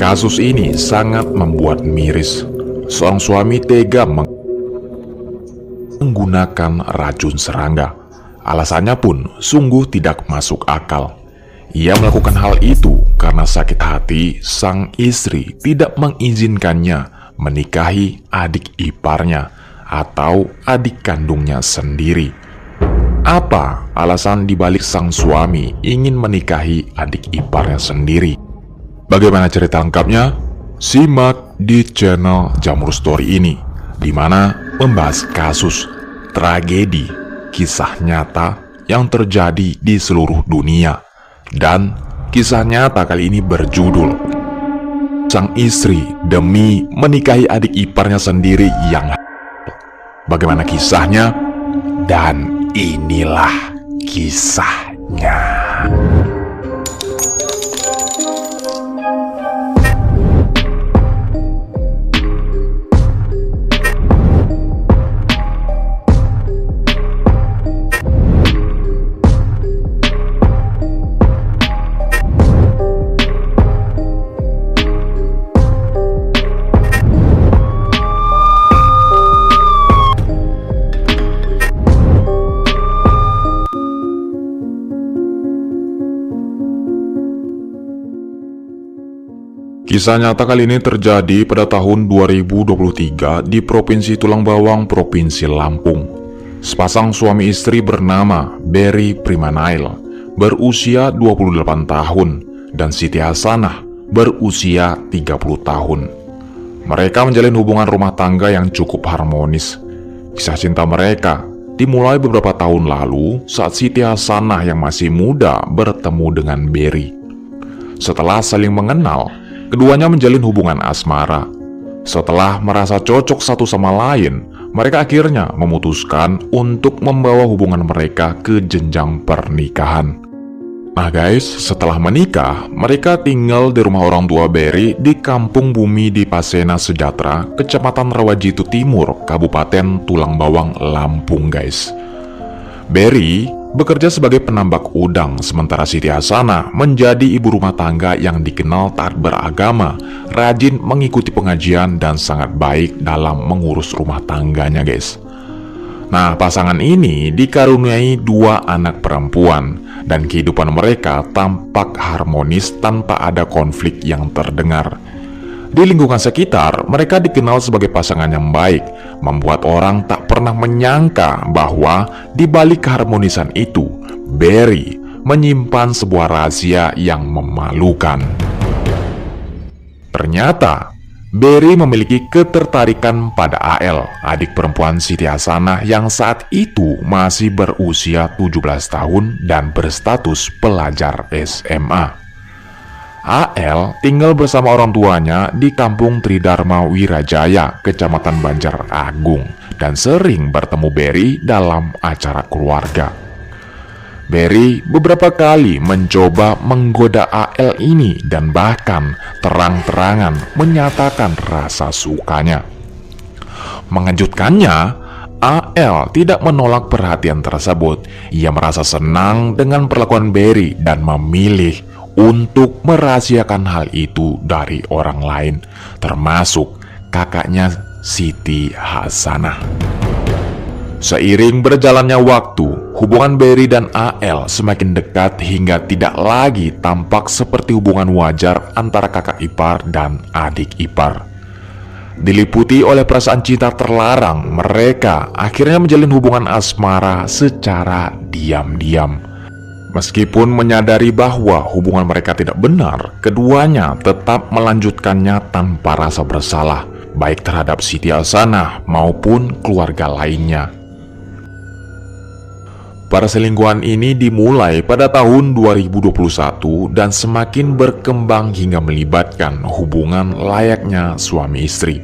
Kasus ini sangat membuat miris. Seorang suami tega menggunakan racun serangga. Alasannya pun sungguh tidak masuk akal. Ia melakukan hal itu karena sakit hati sang istri tidak mengizinkannya menikahi adik iparnya atau adik kandungnya sendiri. Apa alasan dibalik sang suami ingin menikahi adik iparnya sendiri? Bagaimana cerita lengkapnya? Simak di channel Jamur Story ini, di mana membahas kasus tragedi kisah nyata yang terjadi di seluruh dunia. Dan kisah nyata kali ini berjudul Sang Istri Demi Menikahi Adik Iparnya Sendiri yang Bagaimana kisahnya? Dan inilah kisahnya. Kisah nyata kali ini terjadi pada tahun 2023 di Provinsi Tulang Bawang, Provinsi Lampung. Sepasang suami istri bernama Berry Primanail berusia 28 tahun dan Siti Hasanah berusia 30 tahun. Mereka menjalin hubungan rumah tangga yang cukup harmonis. Kisah cinta mereka dimulai beberapa tahun lalu saat Siti Hasanah yang masih muda bertemu dengan Berry. Setelah saling mengenal, keduanya menjalin hubungan asmara. Setelah merasa cocok satu sama lain, mereka akhirnya memutuskan untuk membawa hubungan mereka ke jenjang pernikahan. Nah guys, setelah menikah, mereka tinggal di rumah orang tua Berry di Kampung Bumi di Pasena Sejahtera, Kecamatan Rawajitu Timur, Kabupaten Tulang Bawang, Lampung guys. Berry bekerja sebagai penambak udang, sementara Siti Hasanah menjadi ibu rumah tangga yang dikenal taat beragama, rajin mengikuti pengajian, dan sangat baik dalam mengurus rumah tangganya guys. Nah, pasangan ini dikaruniai 2 anak perempuan, dan kehidupan mereka tampak harmonis tanpa ada konflik yang terdengar. Di lingkungan sekitar, mereka dikenal sebagai pasangan yang baik, membuat orang tak pernah menyangka bahwa di balik keharmonisan itu, Berry menyimpan sebuah rahasia yang memalukan. Ternyata, Berry memiliki ketertarikan pada AL, adik perempuan Siti Hasanah yang saat itu masih berusia 17 tahun dan berstatus pelajar SMA. AL tinggal bersama orang tuanya di Kampung Tridharma Wirajaya, Kecamatan Banjar Agung, dan sering bertemu Berry dalam acara keluarga. Berry beberapa kali mencoba menggoda AL ini dan bahkan terang-terangan menyatakan rasa sukanya. Mengejutkannya, AL tidak menolak perhatian tersebut. Ia merasa senang dengan perlakuan Berry dan memilih untuk merahasiakan hal itu dari orang lain, termasuk kakaknya Siti Hasanah. Seiring berjalannya waktu, hubungan Berry dan AL semakin dekat hingga tidak lagi tampak seperti hubungan wajar antara kakak ipar dan adik ipar. Diliputi oleh perasaan cinta terlarang, mereka akhirnya menjalin hubungan asmara secara diam-diam. Meskipun menyadari bahwa hubungan mereka tidak benar, keduanya tetap melanjutkannya tanpa rasa bersalah, baik terhadap Siti Hasanah maupun keluarga lainnya. Perselingkuhan ini dimulai pada tahun 2021 dan semakin berkembang hingga melibatkan hubungan layaknya suami istri.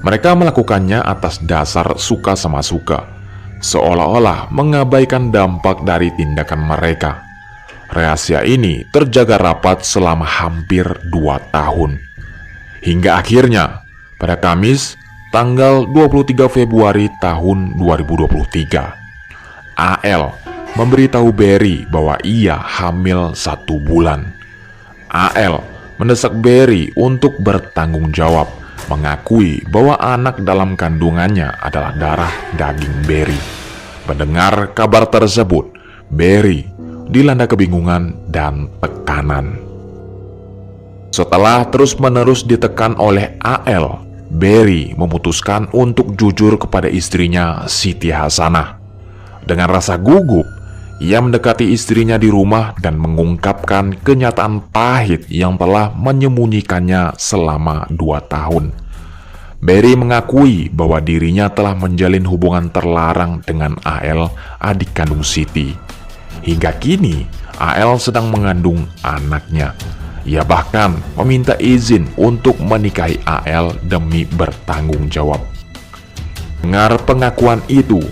Mereka melakukannya atas dasar suka sama suka, seolah-olah mengabaikan dampak dari tindakan mereka. Rahasia ini terjaga rapat selama hampir 2 tahun. Hingga akhirnya, pada Kamis, tanggal 23 Februari tahun 2023, AL memberitahu Berry bahwa ia hamil 1 bulan. AL mendesak Barry untuk bertanggung jawab, mengakui bahwa anak dalam kandungannya adalah darah daging Barry. Mendengar kabar tersebut, Barry dilanda kebingungan dan tekanan. Setelah terus-menerus ditekan oleh AL, Barry memutuskan untuk jujur kepada istrinya, Siti Hasanah. Dengan rasa gugup, ia mendekati istrinya di rumah dan mengungkapkan kenyataan pahit yang telah menyembunyikannya selama 2 tahun. Barry mengakui bahwa dirinya telah menjalin hubungan terlarang dengan AL, adik kandung Siti. Hingga kini, AL sedang mengandung anaknya. Ia bahkan meminta izin untuk menikahi AL demi bertanggung jawab. Dengar pengakuan itu,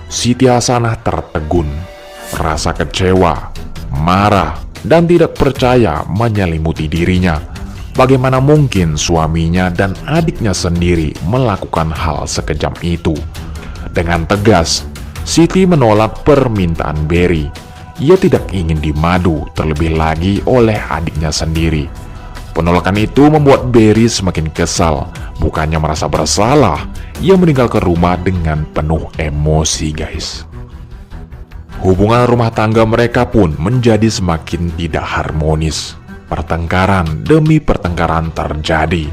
Siti Hasanah tertegun. Rasa kecewa, marah, dan tidak percaya menyelimuti dirinya. Bagaimana mungkin suaminya dan adiknya sendiri melakukan hal sekejam itu? Dengan tegas, Siti menolak permintaan Barry. Ia tidak ingin dimadu terlebih lagi oleh adiknya sendiri. Penolakan itu membuat Barry semakin kesal. Bukannya merasa bersalah, ia meninggalkan rumah dengan penuh emosi, guys. Hubungan rumah tangga mereka pun menjadi semakin tidak harmonis. Pertengkaran demi pertengkaran terjadi.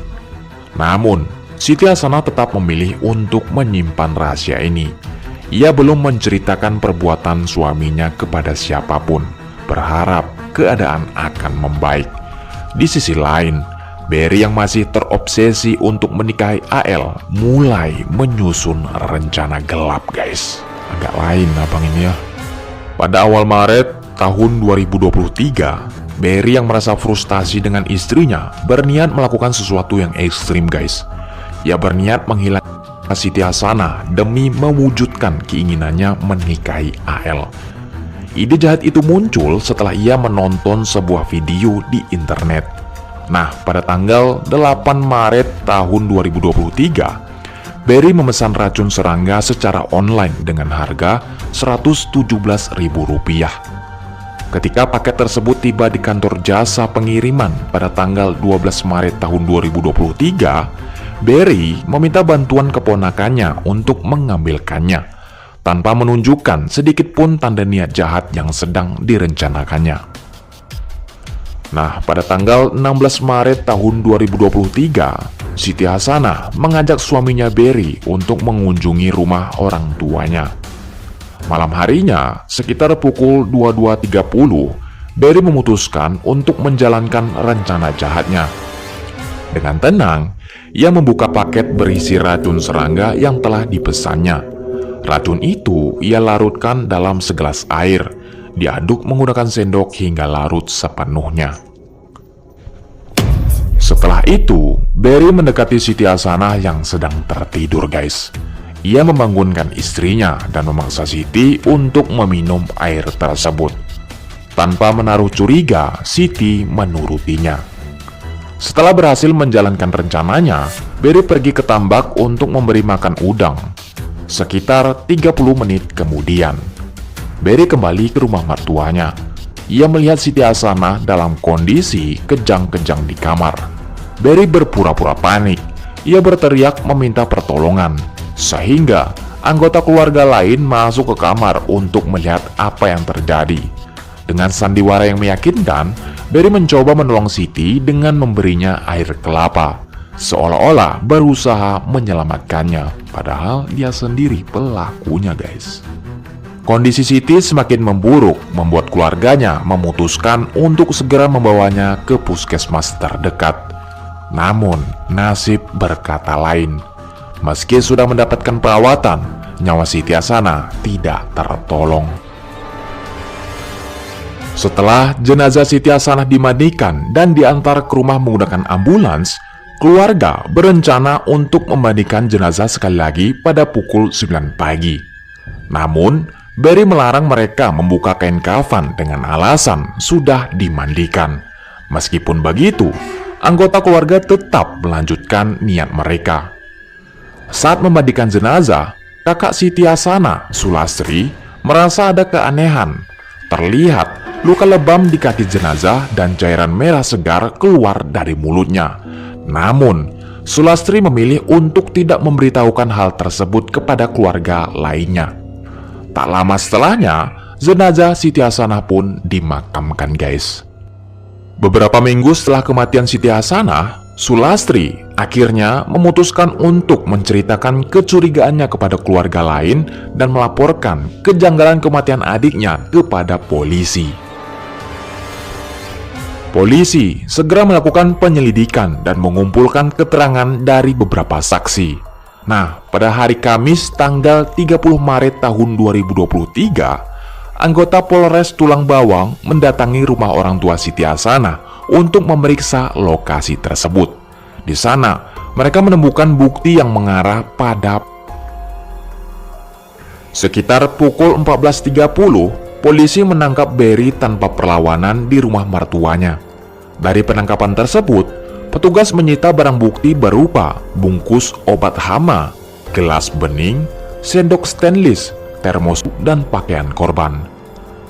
Namun, Siti Hasanah tetap memilih untuk menyimpan rahasia ini. Ia belum menceritakan perbuatan suaminya kepada siapapun, berharap keadaan akan membaik. Di sisi lain, Barry yang masih terobsesi untuk menikahi AL mulai menyusun rencana gelap, guys. Agak lain abang ini ya. Pada awal Maret tahun 2023, Barry yang merasa frustasi dengan istrinya berniat melakukan sesuatu yang ekstrim, guys. Ia berniat menghilangkan Siti Hasanah demi mewujudkan keinginannya menikahi AL. Ide jahat itu muncul setelah ia menonton sebuah video di internet. Nah, pada tanggal 8 Maret tahun 2023, Barry memesan racun serangga secara online dengan harga Rp117.000. Ketika paket tersebut tiba di kantor jasa pengiriman pada tanggal 12 Maret tahun 2023, Barry meminta bantuan keponakannya untuk mengambilkannya, tanpa menunjukkan sedikit pun tanda niat jahat yang sedang direncanakannya. Nah, pada tanggal 16 Maret tahun 2023, Siti Hasanah mengajak suaminya Barry untuk mengunjungi rumah orang tuanya. Malam harinya, sekitar pukul 22.30, Barry memutuskan untuk menjalankan rencana jahatnya. Dengan tenang, ia membuka paket berisi racun serangga yang telah dipesannya. Racun itu ia larutkan dalam segelas air, diaduk menggunakan sendok hingga larut sepenuhnya. Setelah itu, Barry mendekati Siti Hasanah yang sedang tertidur, guys. Ia membangunkan istrinya dan memaksa Siti untuk meminum air tersebut. Tanpa menaruh curiga, Siti menurutinya. Setelah berhasil menjalankan rencananya, Barry pergi ke tambak untuk memberi makan udang. Sekitar 30 menit kemudian, Barry kembali ke rumah mertuanya. Ia melihat Siti Hasanah dalam kondisi kejang-kejang di kamar. Barry berpura-pura panik. Ia berteriak meminta pertolongan, sehingga anggota keluarga lain masuk ke kamar untuk melihat apa yang terjadi. Dengan sandiwara yang meyakinkan, Barry mencoba menolong Siti dengan memberinya air kelapa, seolah-olah berusaha menyelamatkannya, padahal dia sendiri pelakunya, guys. Kondisi Siti semakin memburuk, membuat keluarganya memutuskan untuk segera membawanya ke puskesmas terdekat. Namun, nasib berkata lain. Meski sudah mendapatkan perawatan, nyawa Siti Hasanah tidak tertolong. Setelah jenazah Siti Hasanah dimandikan dan diantar ke rumah menggunakan ambulans, keluarga berencana untuk memandikan jenazah sekali lagi pada pukul 9 pagi. Namun, Barry melarang mereka membuka kain kafan dengan alasan sudah dimandikan. Meskipun begitu, anggota keluarga tetap melanjutkan niat mereka. Saat memandikan jenazah, kakak Siti Hasanah, Sulastri, merasa ada keanehan. Terlihat luka lebam di kaki jenazah, dan cairan merah segar keluar dari mulutnya. Namun, Sulastri memilih untuk tidak memberitahukan hal tersebut kepada keluarga lainnya. Tak lama setelahnya, jenazah Siti Hasanah pun dimakamkan, guys. Beberapa minggu setelah kematian Siti Hasanah, Sulastri akhirnya memutuskan untuk menceritakan kecurigaannya kepada keluarga lain dan melaporkan kejanggalan kematian adiknya kepada polisi. Polisi segera melakukan penyelidikan dan mengumpulkan keterangan dari beberapa saksi. Nah, pada hari Kamis tanggal 30 Maret tahun 2023, anggota Polres Tulang Bawang mendatangi rumah orang tua Siti Hasanah untuk memeriksa lokasi tersebut. Di sana, mereka menemukan bukti yang mengarah pada sekitar pukul 14.30, polisi menangkap Berry tanpa perlawanan di rumah mertuanya. Dari penangkapan tersebut, petugas menyita barang bukti berupa bungkus obat hama, gelas bening, sendok stainless, termos, dan pakaian korban.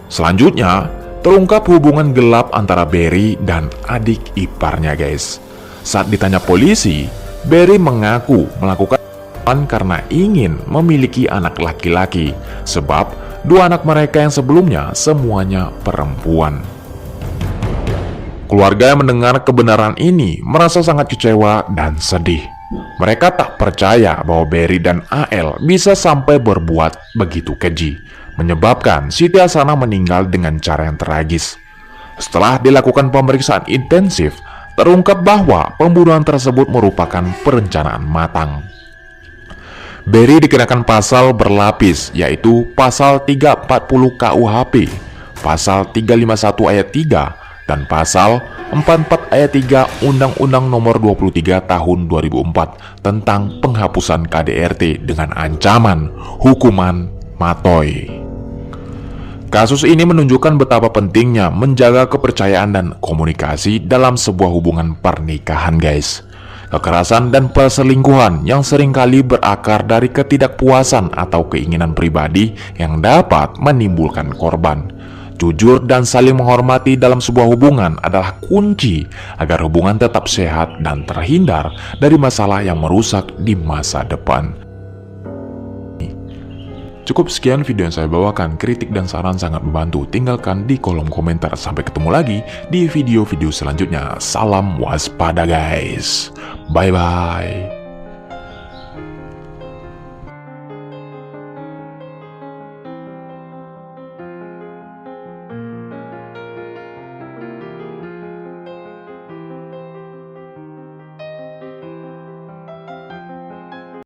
Selanjutnya, terungkap hubungan gelap antara Berry dan adik iparnya, guys. Saat ditanya polisi, Berry mengaku melakukan karena ingin memiliki anak laki-laki, sebab dua anak mereka yang sebelumnya semuanya perempuan. Keluarga yang mendengar kebenaran ini merasa sangat kecewa dan sedih. Mereka tak percaya bahwa Berry dan AL bisa sampai berbuat begitu keji, menyebabkan Siti Hasanah meninggal dengan cara yang tragis. Setelah dilakukan pemeriksaan intensif, terungkap bahwa pembunuhan tersebut merupakan perencanaan matang. Berry dikenakan pasal berlapis, yaitu pasal 340 KUHP, pasal 351 ayat 3, dan pasal 44 ayat 3 Undang-Undang Nomor 23 Tahun 2004 tentang penghapusan KDRT dengan ancaman hukuman matoy. Kasus ini menunjukkan betapa pentingnya menjaga kepercayaan dan komunikasi dalam sebuah hubungan pernikahan, guys. Kekerasan dan perselingkuhan yang seringkali berakar dari ketidakpuasan atau keinginan pribadi yang dapat menimbulkan korban. Jujur dan saling menghormati dalam sebuah hubungan adalah kunci agar hubungan tetap sehat dan terhindar dari masalah yang merusak di masa depan. Cukup sekian video yang saya bawakan. Kritik dan saran sangat membantu. Tinggalkan di kolom komentar. Sampai ketemu lagi di video-video selanjutnya. Salam waspada, guys. Bye-bye.